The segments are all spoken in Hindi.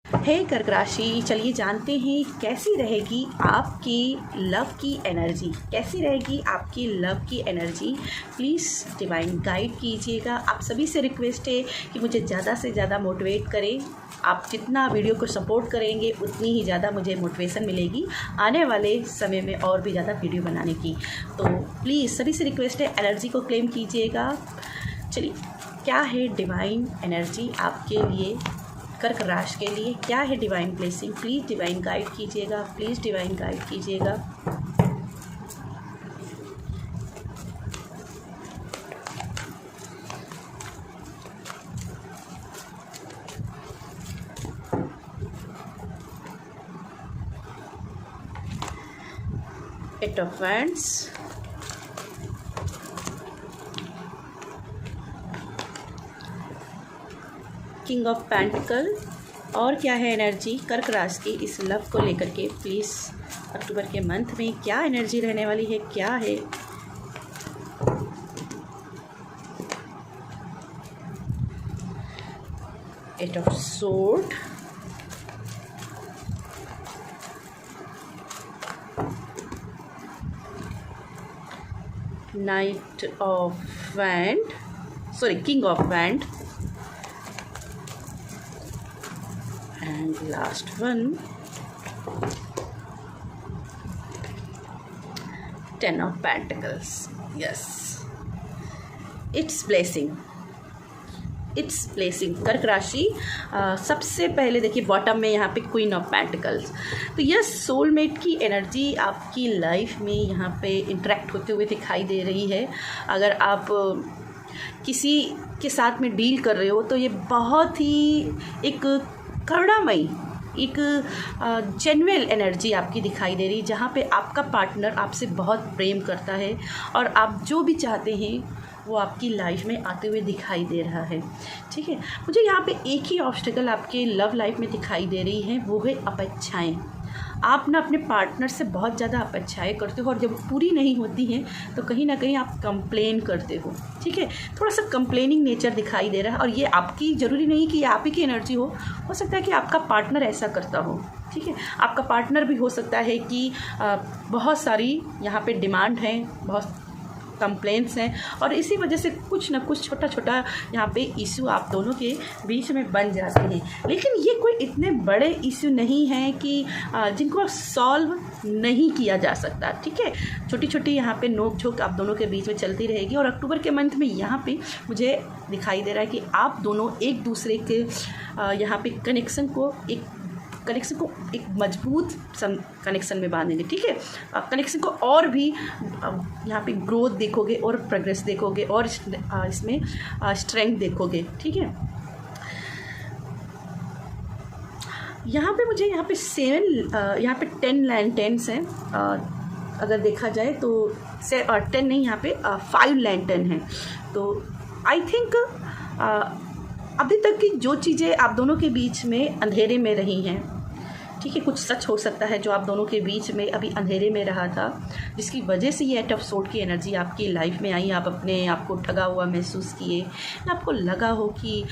हे कर्क राशि, चलिए जानते हैं कैसी रहेगी आपकी लव की एनर्जी। कैसी रहेगी आपकी लव की एनर्जी, प्लीज़ डिवाइन गाइड कीजिएगा। आप सभी से रिक्वेस्ट है कि मुझे ज़्यादा से ज़्यादा मोटिवेट करें। आप जितना वीडियो को सपोर्ट करेंगे उतनी ही ज़्यादा मुझे मोटिवेशन मिलेगी आने वाले समय में और भी ज़्यादा वीडियो बनाने की। तो प्लीज़ सभी से रिक्वेस्ट है, एनर्जी को क्लेम कीजिएगा। चलिए, क्या है डिवाइन एनर्जी आपके लिए, कर्क राशि के लिए क्या है divine blessing, please divine guide कीजिएगा, प्लीज़ डिवाइन गाइड कीजिएगा। Eight of wands, king of pentacle, और क्या है एनर्जी कर्क राशि की इस लव को लेकर के। प्लीज़ अक्टूबर के मंथ में क्या एनर्जी रहने वाली है, क्या है। Eight of sword, knight of wand, sorry king of wand, and last one, 10 of Pentacles. Yes, it's blessing, it's blessing। कर्क राशि सबसे पहले देखिए बॉटम में यहाँ पे क्वीन ऑफ पेंटिकल्स। तो यह सोलमेट की एनर्जी आपकी लाइफ में यहाँ पे इंटरेक्ट होते हुए दिखाई दे रही है। अगर आप किसी के साथ में डील कर रहे हो तो ये बहुत ही एक करुणामयी, एक जेन्युइन एनर्जी आपकी दिखाई दे रही है, जहाँ पे आपका पार्टनर आपसे बहुत प्रेम करता है और आप जो भी चाहते हैं वो आपकी लाइफ में आते हुए दिखाई दे रहा है। ठीक है, मुझे यहाँ पे एक ही ऑब्स्टेकल आपके लव लाइफ में दिखाई दे रही है, वो है अपेक्षाएं। आप ना अपने पार्टनर से बहुत ज़्यादा अपेक्षाएं करते हो और जब पूरी नहीं होती हैं तो कहीं ना कहीं आप कंप्लेन करते हो। ठीक है, थोड़ा सा कंप्लेनिंग नेचर दिखाई दे रहा है और ये आपकी ज़रूरी नहीं कि ये आप ही की एनर्जी हो सकता है कि आपका पार्टनर ऐसा करता हो। ठीक है, आपका पार्टनर भी हो सकता है कि बहुत सारी यहाँ पे डिमांड है, बहुत कंप्लेंट्स हैं और इसी वजह से कुछ ना कुछ छोटा छोटा यहाँ पे इशू आप दोनों के बीच में बन जाते हैं। लेकिन ये कोई इतने बड़े इशू नहीं हैं कि जिनको सॉल्व नहीं किया जा सकता। ठीक है, छोटी छोटी यहाँ पे नोक झोंक आप दोनों के बीच में चलती रहेगी और अक्टूबर के मंथ में यहाँ पे मुझे दिखाई दे रहा है कि आप दोनों एक दूसरे के यहाँ पे कनेक्शन को एक मजबूत कनेक्शन में बांधेंगे। ठीक है, कनेक्शन को और भी यहाँ पे ग्रोथ देखोगे और प्रोग्रेस देखोगे और इसमें स्ट्रेंथ देखोगे। ठीक है, यहाँ पे मुझे यहाँ पे 7 यहाँ पे 10 लैंटर्न्स हैं। अगर देखा जाए तो 10 नहीं, यहाँ पे 5 लैंटर्न हैं। तो आई थिंक अभी तक की जो चीज़ें आप दोनों के बीच में अंधेरे में रही हैं, ठीक है, कुछ सच हो सकता है जो आप दोनों के बीच में अभी अंधेरे में रहा था, जिसकी वजह से ये एट ऑफ सोर्ड की एनर्जी आपकी लाइफ में आई। आप अपने आप को ठगा हुआ महसूस किए, आपको लगा हो कि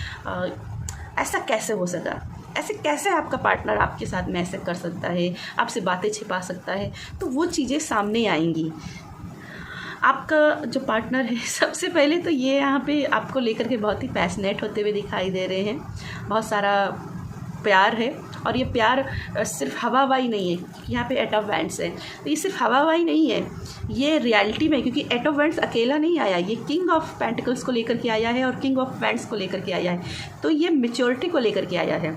ऐसा कैसे हो सका, ऐसे कैसे आपका पार्टनर आपके साथ में ऐसे कर सकता है, आपसे बातें छिपा सकता है। तो वो चीज़ें सामने आएंगी। आपका जो पार्टनर है, सबसे पहले तो ये यहाँ पे आपको लेकर के बहुत ही पैशनेट होते हुए दिखाई दे रहे हैं। बहुत सारा प्यार है और ये प्यार सिर्फ हवाबाई नहीं है, यहाँ पे एट ऑफ वैंड्स है तो ये सिर्फ हवाबाई नहीं है, ये रियलिटी में, क्योंकि एट ऑफ वैंड्स अकेला नहीं आया, ये किंग ऑफ पेंटिकल्स को लेकर के आया है और किंग ऑफ वैंड्स को लेकर के आया है। तो ये मैच्योरिटी को लेकर के आया है।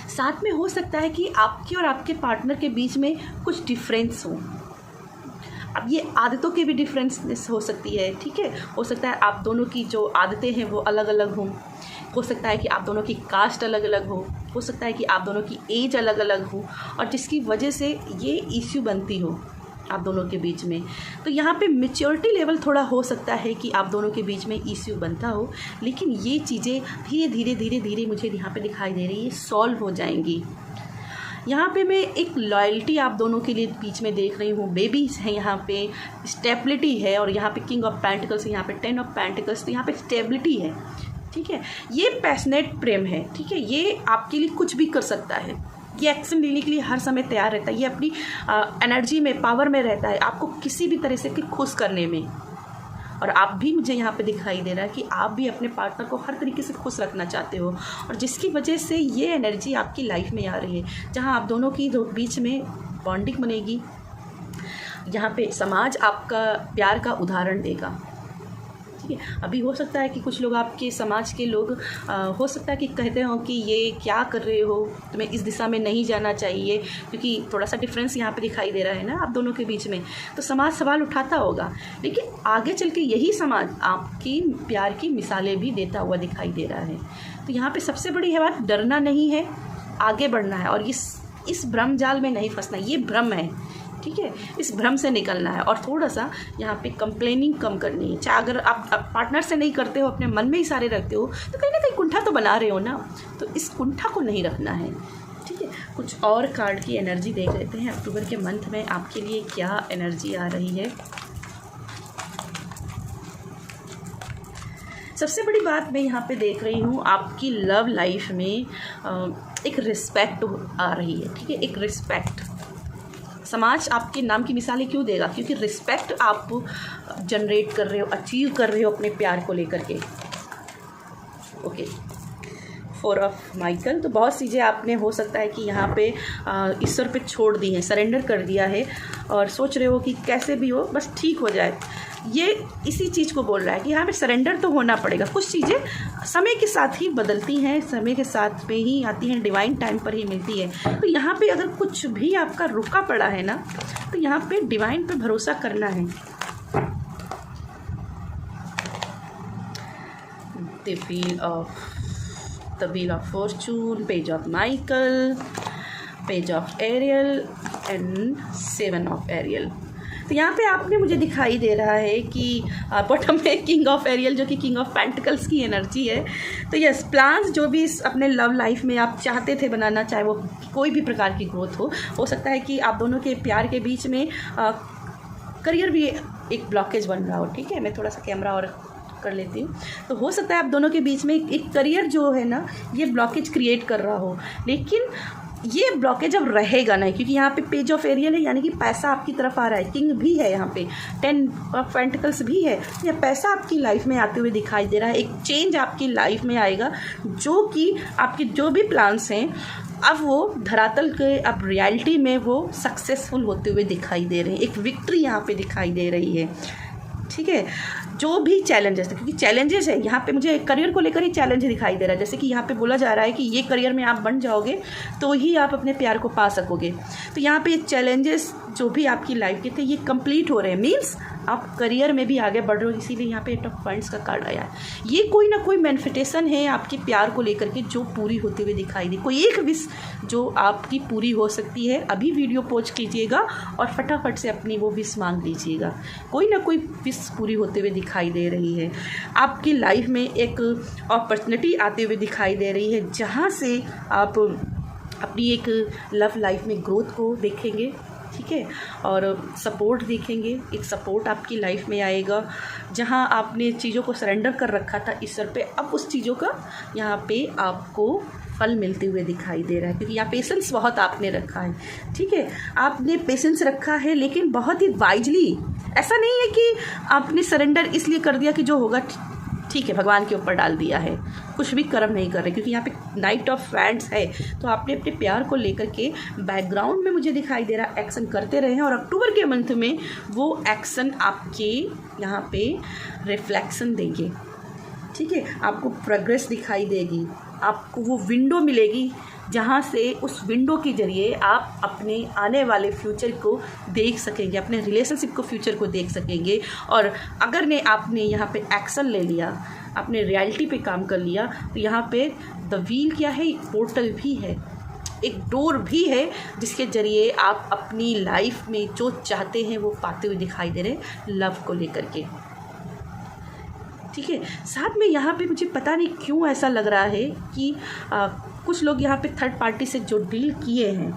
साथ में हो सकता है कि आपके और आपके पार्टनर के बीच में कुछ डिफरेंस हो। अब ये आदतों के भी डिफरेंस हो सकती है। ठीक है, हो सकता है आप दोनों की जो आदतें हैं वो अलग अलग हों, हो सकता है कि आप दोनों की कास्ट अलग अलग हो सकता है कि आप दोनों की एज अलग अलग हो और जिसकी वजह से ये इश्यू बनती हो आप दोनों के बीच में। तो यहाँ पे मैच्योरिटी लेवल थोड़ा हो सकता है कि आप दोनों के बीच में इश्यू बनता हो, लेकिन ये चीज़ें धीरे धीरे मुझे यहाँ पे दिखाई दे रही है सॉल्व हो जाएंगी। यहाँ पे मैं एक लॉयल्टी आप दोनों के लिए बीच में देख रही हूँ, बेबीज़ है यहाँ पे, स्टेबिलिटी है और यहाँ पे किंग ऑफ पेंटिकल्स है, यहाँ पे 10 ऑफ पेंटिकल्स, तो यहाँ पे स्टेबिलिटी है। ठीक है। ये पैशनेट प्रेम है, ठीक है। ये आपके लिए कुछ भी कर सकता है, ये एक्शन लेने के लिए हर समय तैयार रहता है, ये अपनी एनर्जी में, पावर में रहता है आपको किसी भी तरह से खुश करने में। और आप भी, मुझे यहाँ पे दिखाई दे रहा है कि आप भी अपने पार्टनर को हर तरीके से खुश रखना चाहते हो, और जिसकी वजह से ये एनर्जी आपकी लाइफ में आ रही है, जहाँ आप दोनों की बीच में बॉन्डिंग बनेगी, जहाँ पे समाज आपका प्यार का उदाहरण देगा, ठीक है। अभी हो सकता है कि कुछ लोग, आपके समाज के लोग हो सकता है कि कहते हो कि ये क्या कर रहे हो, तुम्हें इस दिशा में नहीं जाना चाहिए, क्योंकि थोड़ा सा डिफरेंस यहाँ पे दिखाई दे रहा है ना आप दोनों के बीच में, तो समाज सवाल उठाता होगा। लेकिन आगे चल के यही समाज आपकी प्यार की मिसालें भी देता हुआ दिखाई दे रहा है। तो यहाँ पर सबसे बड़ी है बात, डरना नहीं है, आगे बढ़ना है, और इस भ्रम जाल में नहीं फंसना। ये भ्रम है, ठीक है, इस भ्रम से निकलना है। और थोड़ा सा यहाँ पे कंप्लेनिंग कम करनी है। चाहे अगर आप पार्टनर से नहीं करते हो, अपने मन में ही सारे रखते हो, तो कहीं ना कहीं कुंठा तो बना रहे हो ना, तो इस कुंठा को नहीं रखना है, ठीक है। कुछ और कार्ड की एनर्जी देख लेते हैं, अक्टूबर के मंथ में आपके लिए क्या एनर्जी आ रही है। सबसे बड़ी बात मैं यहाँ पे देख रही हूँ, आपकी लव लाइफ में एक रिस्पेक्ट आ रही है, ठीक है, एक रिस्पेक्ट। समाज आपके नाम की मिसालें क्यों देगा? क्योंकि रिस्पेक्ट आप जनरेट कर रहे हो, अचीव कर रहे हो अपने प्यार को लेकर के। Okay, 4 of Michael. तो बहुत चीज़ें आपने, हो सकता है कि यहाँ पे ईश्वर पे छोड़ दी हैं, सरेंडर कर दिया है, और सोच रहे हो कि कैसे भी हो बस ठीक हो जाए। ये इसी चीज़ को बोल रहा है कि यहाँ पे सरेंडर तो होना पड़ेगा। कुछ चीज़ें समय के साथ ही बदलती हैं, समय के साथ पे ही आती हैं, डिवाइन टाइम पर ही मिलती है। तो यहाँ पे अगर कुछ भी आपका रुका पड़ा है ना, तो यहाँ पे डिवाइन पे भरोसा करना है। The wheel of fortune, page of Michael, page of aerial and 7 of aerial. तो यहाँ पे आपने, मुझे दिखाई दे रहा है कि बॉटम में किंग ऑफ एरियल, जो कि किंग ऑफ पेंटिकल्स की एनर्जी है। तो यस, प्लान्स जो भी अपने लव लाइफ में आप चाहते थे बनाना, चाहे वो कोई भी प्रकार की ग्रोथ हो सकता है कि आप दोनों के प्यार के बीच में करियर भी एक ब्लॉकेज बन रहा हो, ठीक है। मैं थोड़ा सा कैमरा और कर लेती हूँ। तो हो सकता है आप दोनों के बीच में एक करियर जो है ना, ये ब्लॉकेज क्रिएट कर रहा हो, लेकिन ये ब्लॉकेज अब रहेगा नहीं, क्योंकि यहाँ पे पेज ऑफ एरियल है, यानी कि पैसा आपकी तरफ आ रहा है। किंग भी है यहाँ पे, 10 ऑफ पेंटिकल्स भी है। ये पैसा आपकी लाइफ में आते हुए दिखाई दे रहा है। एक चेंज आपकी लाइफ में आएगा, जो कि आपके जो भी प्लान्स हैं अब वो धरातल के, अब रियलिटी में वो सक्सेसफुल होते हुए दिखाई दे रहे हैं। एक विक्ट्री यहाँ पे दिखाई दे रही है, ठीक है। जो भी चैलेंजेस, क्योंकि चैलेंजेस है यहाँ पे, मुझे करियर को लेकर ही चैलेंज दिखाई दे रहा है। जैसे कि यहाँ पे बोला जा रहा है कि ये करियर में आप बन जाओगे तो ही आप अपने प्यार को पा सकोगे। तो यहाँ पे चैलेंजेस जो भी आपकी लाइफ के थे, ये कंप्लीट हो रहे हैं, मीन्स आप करियर में भी आगे बढ़ रहे हो। इसीलिए यहाँ पे 8 ऑफ फंड्स का कार्ड आया है। ये कोई ना कोई मैनिफेस्टेशन है आपके प्यार को लेकर के, जो पूरी होते हुए दिखाई दे। कोई एक विश जो आपकी पूरी हो सकती है। अभी वीडियो पॉज कीजिएगा और फटाफट से अपनी वो विश मांग लीजिएगा। कोई ना कोई विश पूरी होते हुए दिखाई दे रही है। आपकी लाइफ में एक अपॉर्चुनिटी आते हुए दिखाई दे रही है, जहाँ से आप अपनी एक लव लाइफ में ग्रोथ को देखेंगे, ठीक है, और सपोर्ट देखेंगे। एक सपोर्ट आपकी लाइफ में आएगा, जहां आपने चीज़ों को सरेंडर कर रखा था ईश्वर पे, अब उस चीज़ों का यहाँ पे आपको फल मिलते हुए दिखाई दे रहा है। क्योंकि यहाँ पेशेंस बहुत आपने रखा है, ठीक है, आपने पेशेंस रखा है, लेकिन बहुत ही वाइजली। ऐसा नहीं है कि आपने सरेंडर इसलिए कर दिया कि जो होगा ठीक है भगवान के ऊपर डाल दिया है, कुछ भी कर्म नहीं कर रहे। क्योंकि यहाँ पे नाइट ऑफ वैंड्स है, तो आपने अपने प्यार को लेकर के बैकग्राउंड में, मुझे दिखाई दे रहा, एक्शन करते रहे हैं। और अक्टूबर के मंथ में वो एक्शन आपके यहाँ पे रिफ्लेक्शन देंगे, ठीक है। आपको प्रोग्रेस दिखाई देगी, आपको वो विंडो मिलेगी, जहाँ से उस विंडो के ज़रिए आप अपने आने वाले फ्यूचर को देख सकेंगे, अपने रिलेशनशिप को, फ्यूचर को देख सकेंगे। और अगर आपने यहाँ पे एक्शन ले लिया, अपने रियलिटी पे काम कर लिया, तो यहाँ पे द व्हील क्या है, पोर्टल भी है, एक डोर भी है, जिसके ज़रिए आप अपनी लाइफ में जो चाहते हैं वो पाते हुए दिखाई दे रहे हैं, लव को लेकर के, ठीक है। साथ में यहाँ पे मुझे पता नहीं क्यों ऐसा लग रहा है कि कुछ लोग यहाँ पे थर्ड पार्टी से जो डील किए हैं,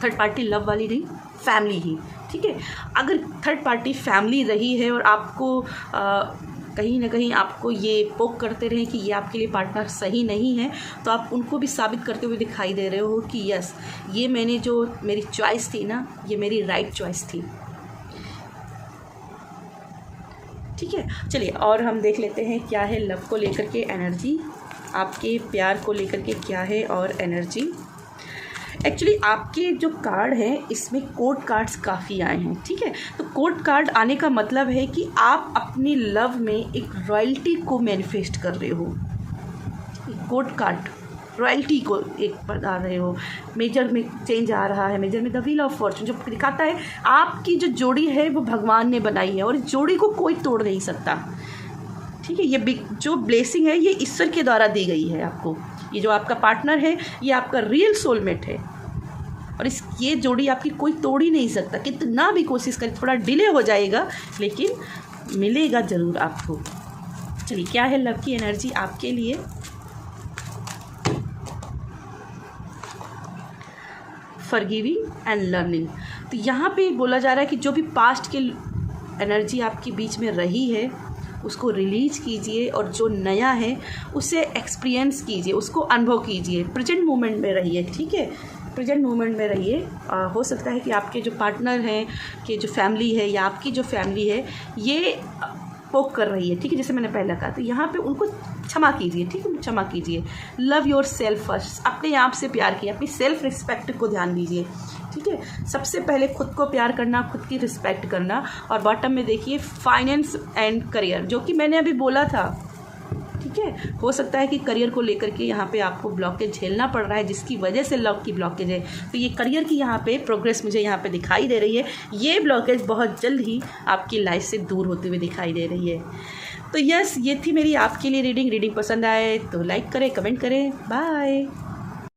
थर्ड पार्टी लव वाली नहीं, फैमिली ही, ठीक है। अगर थर्ड पार्टी फैमिली रही है और आपको कहीं ना कहीं आपको ये पोक करते रहें कि ये आपके लिए पार्टनर सही नहीं है, तो आप उनको भी साबित करते हुए दिखाई दे रहे हो कि यस, ये मैंने जो मेरी चॉइस थी ना, ये मेरी राइट चॉइस थी। ठीक है, चलिए और हम देख लेते हैं क्या है लव को लेकर के एनर्जी, आपके प्यार को लेकर के क्या है और एनर्जी। एक्चुअली आपके जो कार्ड हैं इसमें कोर्ट कार्ड्स काफ़ी आए हैं। ठीक है, तो कोर्ट कार्ड आने का मतलब है कि आप अपनी लव में एक रॉयल्टी को मैनिफेस्ट कर रहे हो। कोर्ट कार्ड रॉयल्टी को एक बता रहे हो। मेजर में चेंज आ रहा है, मेजर में द व्हील ऑफ फॉर्चून जो दिखाता है आपकी जो जोड़ी है वो भगवान ने बनाई है और इस जोड़ी को कोई तोड़ नहीं सकता। ठीक है, ये जो ब्लेसिंग है ये ईश्वर के द्वारा दी गई है आपको। ये जो आपका पार्टनर है ये आपका रियल सोलमेट है और ये जोड़ी आपकी कोई तोड़ ही नहीं सकता। कितना भी कोशिश करें, थोड़ा डिले हो जाएगा लेकिन मिलेगा ज़रूर आपको। चलिए क्या है लव की एनर्जी आपके लिए। Forgiving and learning. तो यहाँ पे बोला जा रहा है कि जो भी पास्ट के एनर्जी आपके बीच में रही है उसको रिलीज़ कीजिए और जो नया है उसे एक्सपीरियंस कीजिए, उसको अनुभव कीजिए। प्रेजेंट मोमेंट में रहिए। ठीक है, प्रेजेंट मोमेंट में रहिए। हो सकता है कि आपके जो पार्टनर हैं, कि जो फैमिली है या आपकी जो फैमिली है ये पोक कर रही है। ठीक है, जैसे मैंने पहले कहा, तो यहाँ पे उनको क्षमा कीजिए। ठीक है, क्षमा कीजिए। Love your self first. अपने आप से प्यार कीजिए, अपनी सेल्फ रिस्पेक्ट को ध्यान दीजिए। ठीक है, सबसे पहले खुद को प्यार करना, खुद की रिस्पेक्ट करना। और बॉटम में देखिए फाइनेंस एंड करियर, जो कि मैंने अभी बोला था। ठीक है, हो सकता है कि करियर को लेकर के यहाँ पे आपको ब्लॉकेज झेलना पड़ रहा है जिसकी वजह से लव की ब्लॉकेज है। तो ये करियर की यहाँ पे प्रोग्रेस मुझे यहाँ पे दिखाई दे रही है। ये ब्लॉकेज बहुत जल्द ही आपकी लाइफ से दूर होते हुए दिखाई दे रही है। तो यस, ये थी मेरी आपके लिए रीडिंग पसंद आए तो लाइक करें, कमेंट करें। बाय।